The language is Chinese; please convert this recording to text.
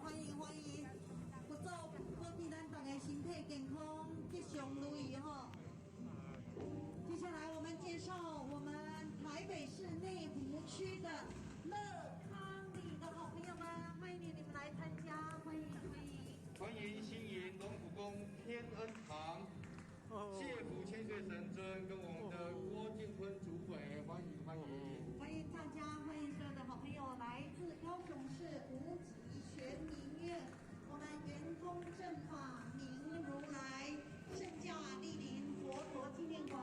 欢迎欢迎！不走，保庇咱大家身体健康，吉祥如意哈。接下来我们介绍我们台北市内湖区的乐康里的好朋友们，欢迎你们来参加，欢迎欢迎！欢迎新营龙虎宫天恩堂。谢福千岁神尊跟我们的郭敬坤主委，欢迎欢迎！欢迎大家，欢迎所有的好朋友，来自高雄市无极全民院，我们圆通正法明如来圣教利林佛陀纪念馆。